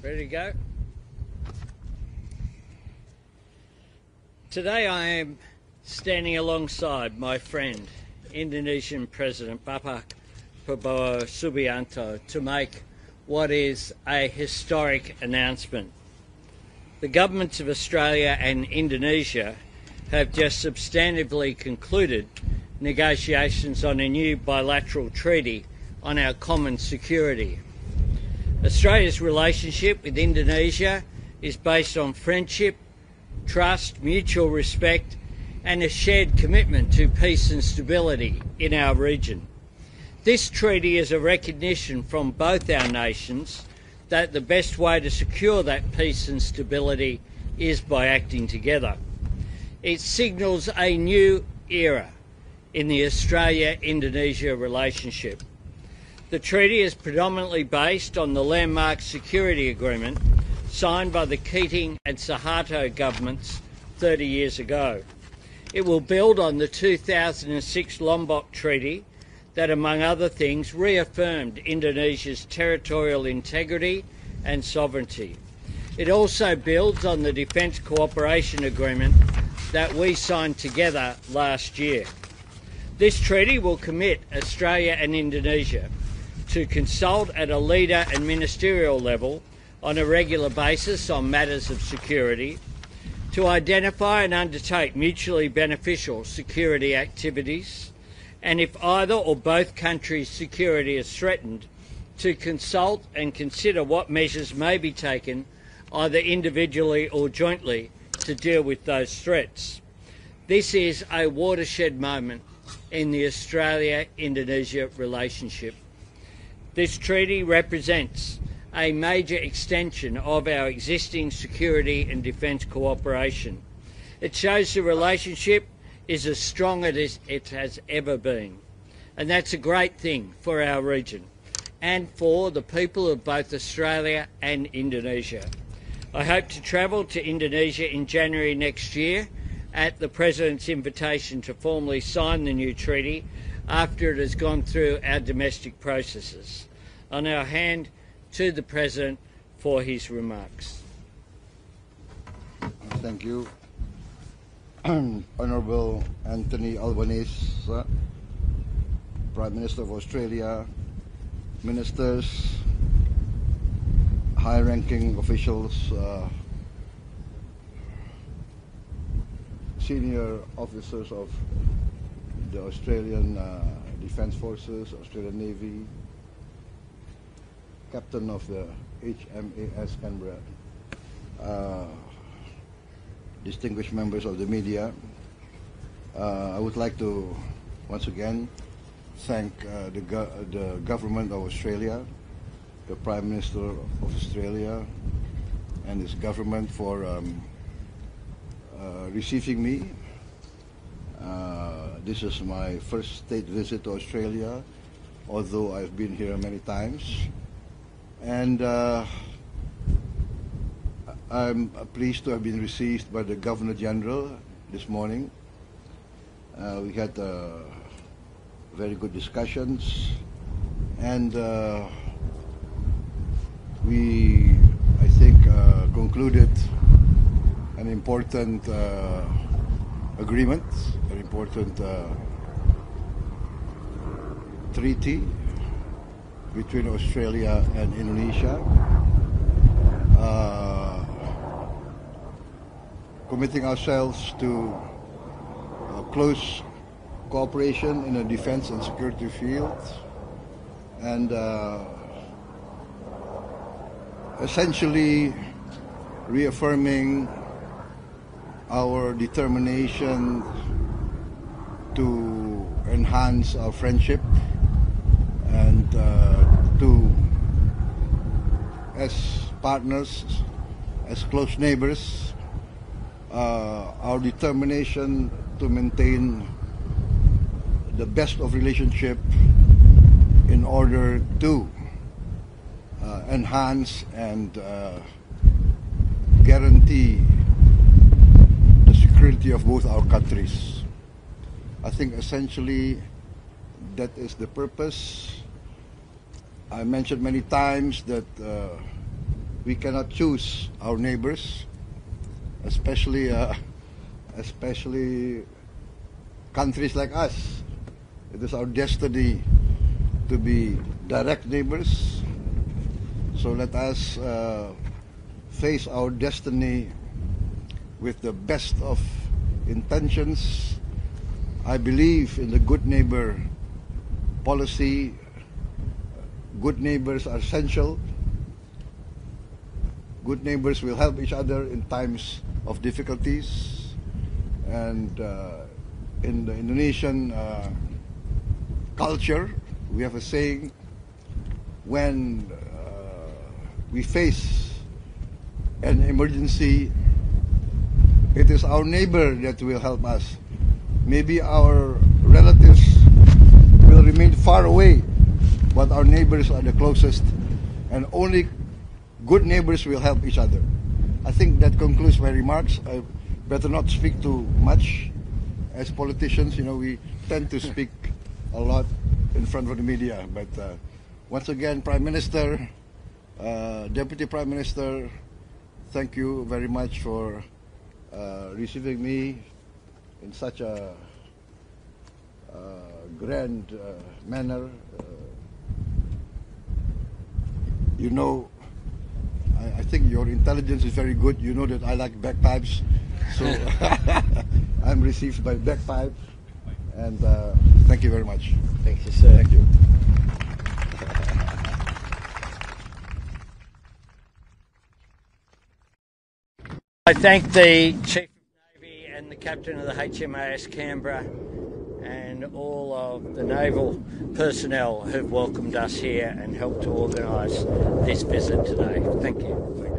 Ready to go? Today I am standing alongside my friend, Indonesian President Bapak Prabowo Subianto, to make what is a historic announcement. The governments of Australia and Indonesia have just substantively concluded negotiations on a new bilateral treaty on our common security. Australia's relationship with Indonesia is based on friendship, trust, mutual respect, and a shared commitment to peace and stability in our region. This treaty is a recognition from both our nations that the best way to secure that peace and stability is by acting together. It signals a new era in the Australia-Indonesia relationship. The treaty is predominantly based on the landmark security agreement signed by the Keating and Suharto governments 30 years ago. It will build on the 2006 Lombok Treaty that, among other things, reaffirmed Indonesia's territorial integrity and sovereignty. It also builds on the Defence Cooperation Agreement that we signed together last year. This treaty will commit Australia and Indonesia to consult at a leader and ministerial level on a regular basis on matters of security, to identify and undertake mutually beneficial security activities, and if either or both countries' security is threatened, to consult and consider what measures may be taken, either individually or jointly, to deal with those threats. This is a watershed moment in the Australia-Indonesia relationship. This treaty represents a major extension of our existing security and defence cooperation. It shows the relationship is as strong as it has ever been, and that's a great thing for our region and for the people of both Australia and Indonesia. I hope to travel to Indonesia in January next year at the President's invitation to formally sign the new treaty after it has gone through our domestic processes. I'll now hand to the President for his remarks. Thank you. Honourable Anthony Albanese, Prime Minister of Australia, Ministers, high-ranking officials, senior officers of the Australian Defence Forces, Australian Navy, Captain of the HMAS Canberra, distinguished members of the media, I would like to once again thank the Government of Australia, the Prime Minister of Australia and his government for receiving me. This is my first state visit to Australia, although I've been here many times. And I'm pleased to have been received by the Governor General this morning. We had very good discussions, and we, I think, concluded an important agreement, an important treaty between Australia and Indonesia, committing ourselves to close cooperation in the defense and security field, and essentially reaffirming our determination to enhance our friendship and to, as partners, as close neighbors, our determination to maintain the best of relationship in order to enhance and guarantee the security of both our countries. I think essentially that is the purpose. I mentioned many times that we cannot choose our neighbors, especially countries like us. It is our destiny to be direct neighbors. So let us face our destiny with the best of intentions. I believe in the good neighbor policy. Good neighbors are essential. Good neighbors will help each other in times of difficulties. And in the Indonesian culture, we have a saying, when we face an emergency, it is our neighbor that will help us. Maybe our relatives will remain far away, but our neighbors are the closest, and only good neighbors will help each other. I think that concludes my remarks. I better not speak too much. As politicians, we tend to speak a lot in front of the media. But once again, Prime Minister, Deputy Prime Minister, thank you very much for receiving me in such a grand manner. I think your intelligence is very good. You know that I like bagpipes, so I'm received by bagpipe, and thank you very much. Thank you, sir. Thank you. I thank the Chief of Navy and the Captain of the HMAS Canberra and all of the naval personnel who've welcomed us here and helped to organise this visit today. Thank you.